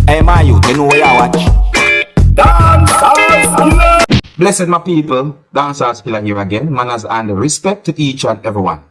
Hey, my youth, you know where you watch? Dancehall skilla. Blessed my people, Dancehall skilla here again. Manners and respect to each and everyone.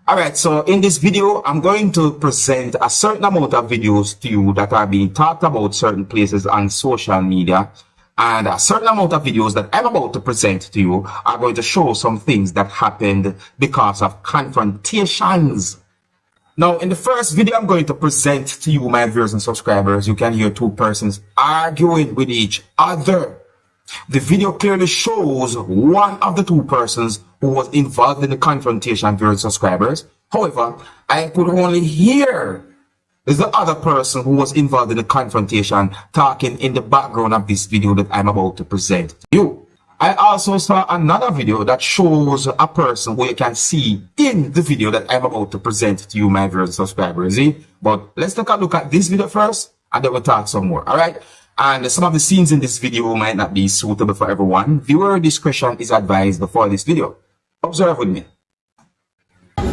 Alright, so in this video, I'm going to present a certain amount of videos to you that are being talked about certain places on social media. And a certain amount of videos that I'm about to present to you are going to show some things that happened because of confrontations. Now, in the first video I'm going to present to you, my viewers and subscribers, you can hear two persons arguing with each other. The video clearly shows one of the two persons who was involved in the confrontation, viewers and subscribers. However, I could only hear the other person who was involved in the confrontation talking in the background of this video that I'm about to present to you. I also saw another video that shows a person who you can see in the video that I'm about to present to you, my viewers and subscribers. But let's take a look at this video first, and then we'll talk some more, alright? And some of the scenes in this video might not be suitable for everyone. Viewer discretion is advised before this video. Observe with me. I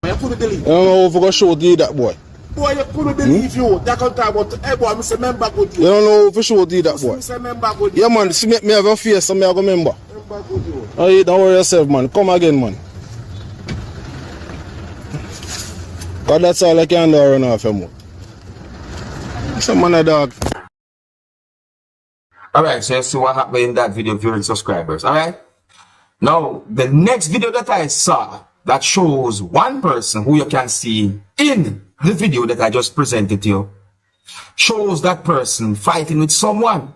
don't know if I show you that boy. Boy, you couldn't believe you. That can't talk about boy, I'm a member good. You don't know if I show you that boy. Yeah, man, see me have a face, so me have a member. Oh, don't worry yourself, man. Come again, man. But that's all I can do right now, fam. Some man a dog. Alright, so you see what happened in that video, viewers and subscribers, alright? Now, the next video that I saw that shows one person who you can see in the video that I just presented to you, shows that person fighting with someone.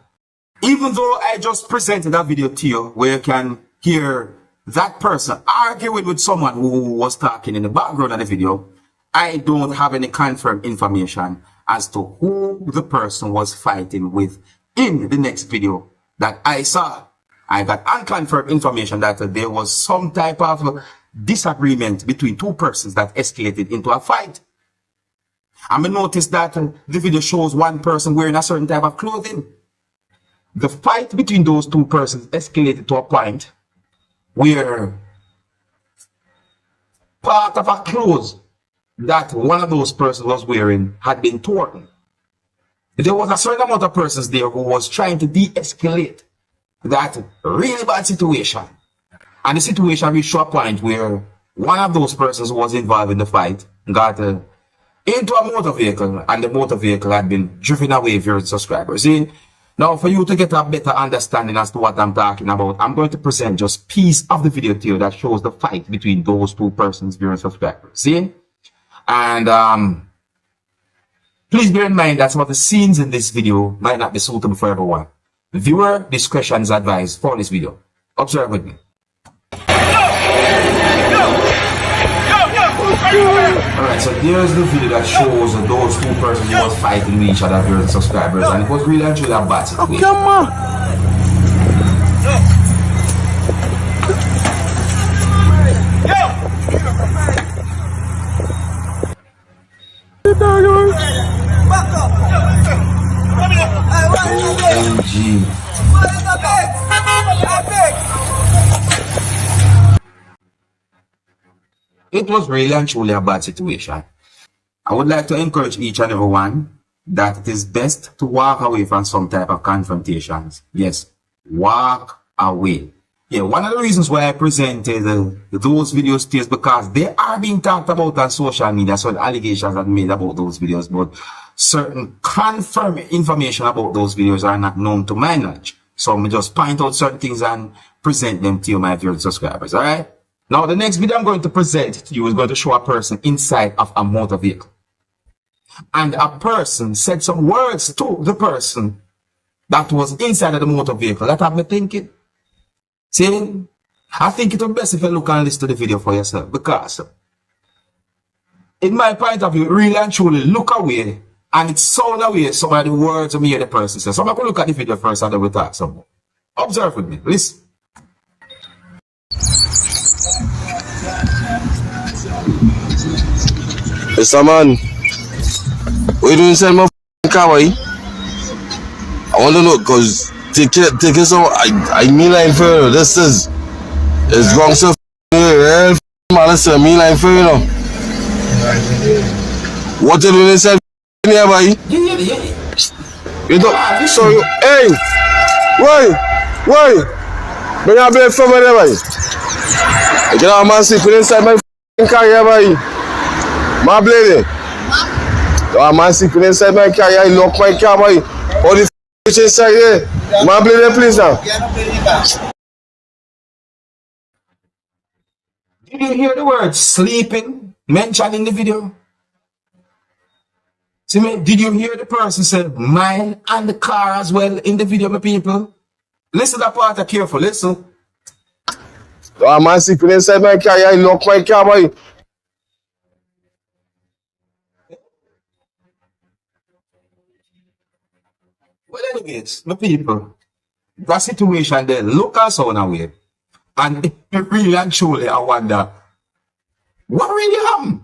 Even though I just presented that video to you where you can hear that person arguing with someone who was talking in the background of the video, I don't have any confirmed information as to who the person was fighting with in the next video that I saw. I got unconfirmed information that there was some type of disagreement between two persons that escalated into a fight. And I noticed that the video shows one person wearing a certain type of clothing. The fight between those two persons escalated to a point where part of a clothes that one of those persons was wearing had been torn. There was a certain amount of persons there who was trying to de-escalate that really bad situation. And the situation reached a point where one of those persons who was involved in the fight got into a motor vehicle, and the motor vehicle had been driven away, viewers, subscribers. See, now for you to get a better understanding as to what I'm talking about, I'm going to present just piece of the video to you that shows the fight between those two persons, viewers, subscribers. See, and please bear in mind that some of the scenes in this video might not be suitable for everyone. Viewer discretion is advised for this video. Observe with me. Alright, so there's the video that shows those two persons who was fighting with each other, viewers and subscribers, and it was really and truly a bad situation. Come on! OMG. It was really and truly a bad situation. I would like to encourage each and everyone that it is best to walk away from some type of confrontations. Yes, walk away. Yeah, one of the reasons why I presented those videos to you is because they are being talked about on social media. So allegations are made about those videos, but certain confirmed information about those videos are not known to my knowledge. So I'm just point out certain things and present them to you, my viewers and subscribers. Alright? Now, the next video I'm going to present to you is going to show a person inside of a motor vehicle. And a person said some words to the person that was inside of the motor vehicle. That have me thinking. See, I think it would be best if you look and listen to the video for yourself. Because, in my point of view, really and truly look away and it sound away some of the words of me hear the person says. So I'm going to look at the video first and then we'll talk some more. Observe with me. Listen. Yes, man. What you doing inside my car, boy? I want to know, because take it so I mean line for this is it's wrong so man, listen, me line for you know. What you doing inside here, boy. Yeah. You don't. So you, hey, why? Bring a blade from there, boy. You get a man sleeping inside my car here, boy. My blade. A man sleeping inside my car here. I lock my car, boy. All the inside there. My blade, please now. Did you hear the word sleeping mentioned in the video? See me, did you hear the person say mine and the car as well in the video, my people? Listen to that part careful, listen. A man sleeping inside my car here. I lock my car, boy. Well, anyways, my people, that situation there, look us on our way. And really and truly, I wonder, what really happened?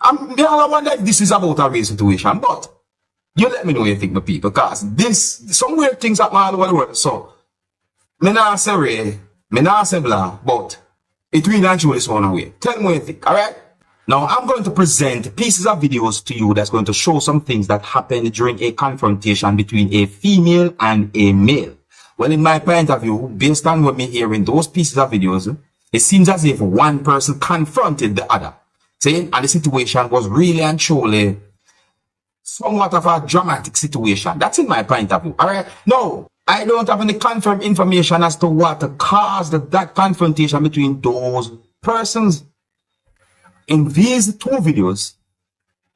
I wonder if this is about a real situation, but you let me know what you think, my people, because some weird things happen all over the world. So, me not say Ray, me not say blah, but it really and truly is on our way. Tell me what you think, alright? Now, I'm going to present pieces of videos to you that's going to show some things that happened during a confrontation between a female and a male. Well, in my point of view, based on what me hearing those pieces of videos, it seems as if one person confronted the other. See? And the situation was really and truly somewhat of a dramatic situation. That's in my point of view. Alright? No, I don't have any confirmed information as to what caused that confrontation between those persons. In these two videos,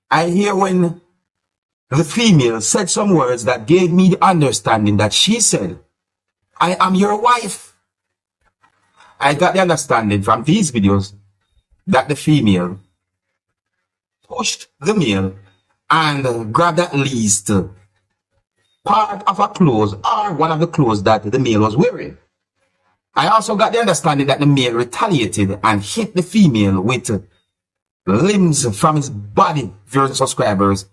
I hear when the female said some words that gave me the understanding that she said, I am your wife. I got the understanding from these videos that the female pushed the male and grabbed at least part of her clothes or one of the clothes that the male was wearing. I also got the understanding that the male retaliated and hit the female with limbs from his body. Viewers, subscribers,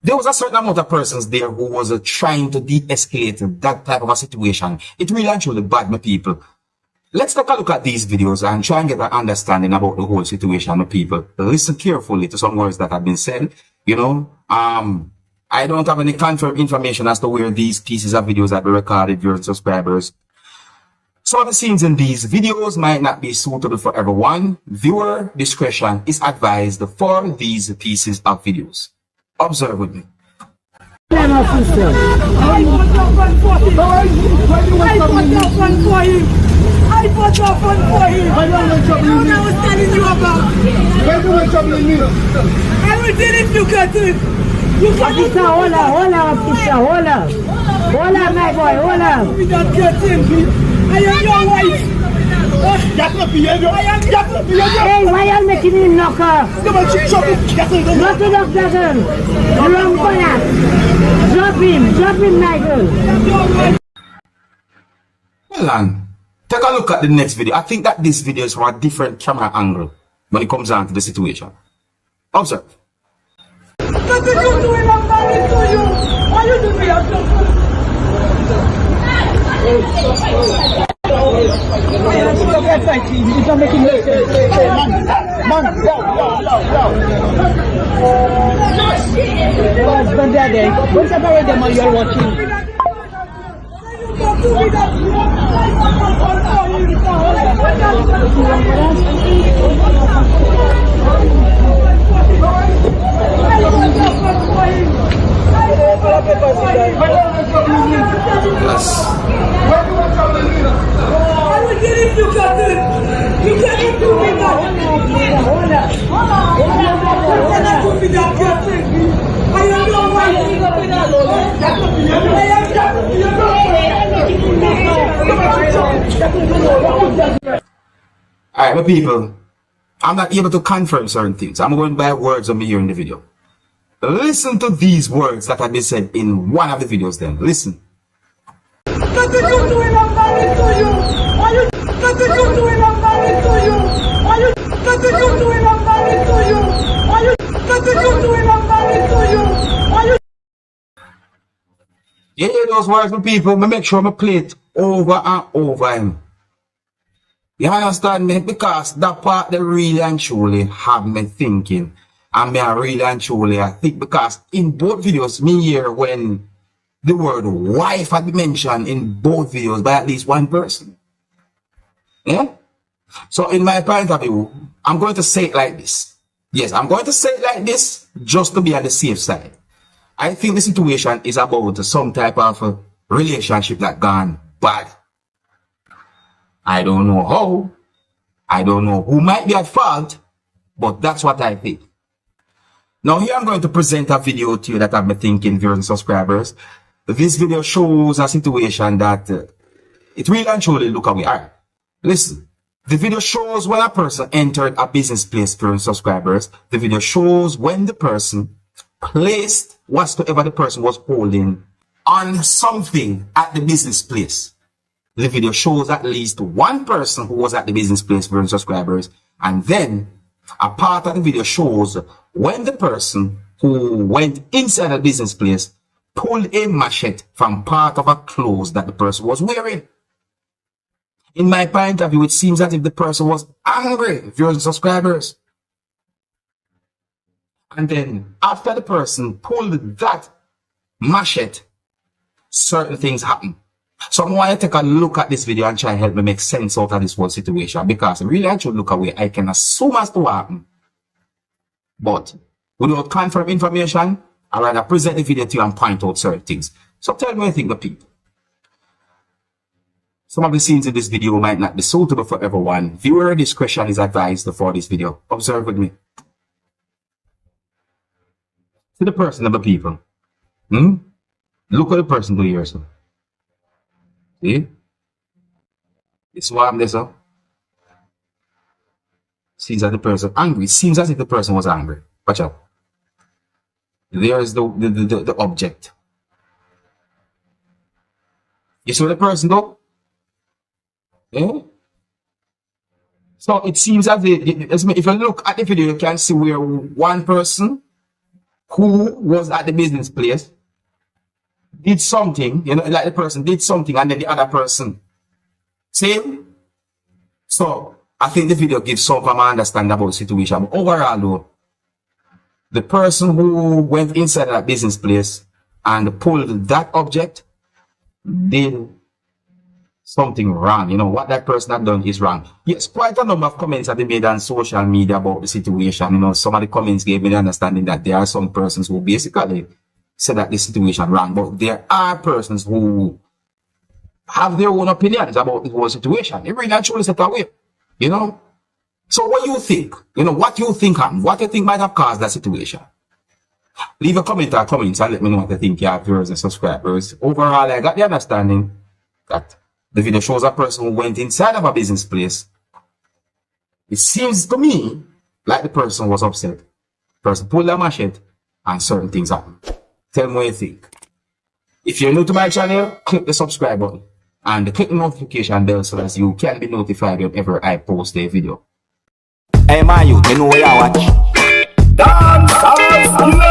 there was a certain amount of persons there who was trying to de-escalate that type of a situation. It really actually bad, my people. Let's take a look at these videos and try and get an understanding about the whole situation, my people. Listen carefully to some words that have been said. You know, I don't have any confirmed information as to where these pieces of videos have been recorded, viewers, subscribers. Some of the scenes in these videos might not be suitable for everyone. Viewer discretion is advised for these pieces of videos. Observe with me. I put up one for him. I was telling you about. Everything if you got it. You can it. Hold on, my boy, hold on. We don't get him. I am your wife. Hey, why are you making him knock off? Not to knock that girl. Wrong for that. Drop him, Michael. Well, take a look at the next video. I think that this video is from a different camera angle when it comes down to the situation. Observe. Nothing you do it, I'm married to you. Why you do me? It's not making no sense. Man, your husband there. What's up with them you're watching? I will get it, you got it. You can't do me that. You cannot do me that. I am your wife. Alright, my people, I'm not able to confirm certain things. I'm going by words of me here in the video. Listen to these words that have been said in one of the videos then. Listen. Nothing you do it, I'm married to you. Nothing you do it, I'm married to you. Nothing you do it, I'm married to you. Nothing you do it, I'm married to you. You hear those words from people? I make sure I play it over and over him. You understand me? Because that part they really and truly have me thinking. And me I really and truly I think because in both videos, me hear when the word wife had been mentioned in both videos by at least one person. Yeah? So in my point of view, I'm going to say it like this. Yes, I'm going to say it like this just to be on the safe side. I think the situation is about some type of relationship that gone bad. I don't know how. I don't know who might be at fault, but that's what I think. Now here I'm going to present a video to you that I've been thinking, viewers and subscribers. This video shows a situation that it really and truly look how we are. Listen, the video shows when a person entered a business place, viewers and subscribers. The video shows when the person placed whatsoever the person was holding on something at the business place. The video shows at least one person who was at the business place, viewers and subscribers, and then a part of the video shows when the person who went inside the business place pulled a machete from part of a clothes that the person was wearing. In my point of view, it seems as if the person was angry, viewers and subscribers. And then after the person pulled that machete, certain things happen. So I want to take a look at this video and try and help me make sense out of this whole situation, because really I should look away. I can assume as to what happened. But without confirmed information, I'd rather present the video to you and point out certain things. So tell me what you think, the people. Some of the scenes in this video might not be suitable for everyone. Viewer discretion is advised for this video. Observe with me. See the person of the people. Look at the person do here, sir. See? It's what I'm there, sir. Seems as the person angry. Seems as if the person was angry. Watch out. There is the object. You saw the person though? Yeah? So it seems as if you look at the video, you can see where one person who was at the business place did something, you know, like the person did something and then the other person. See? So I think the video gives some of my understanding about the situation. But overall though, the person who went inside that business place and pulled that object did something wrong. You know, what that person had done is wrong. Yes, quite a number of comments have been made on social media about the situation. You know, some of the comments gave me the understanding that there are some persons who basically said that the situation wrong. But there are persons who have their own opinions about the whole situation. It really actually set away. You know? So what you think? You know, what you think happened? What you think might have caused that situation? Leave a comment or comments and let me know what you think, your viewers and subscribers. Overall, I got the understanding that the video shows a person who went inside of a business place. It seems to me like the person was upset. The person pulled a machete and certain things happened. Tell me what you think. If you're new to my channel, click the subscribe button and click the notification bell so that you can be notified whenever I post a video. Hey, my youth, you know what you watch? Dancehall.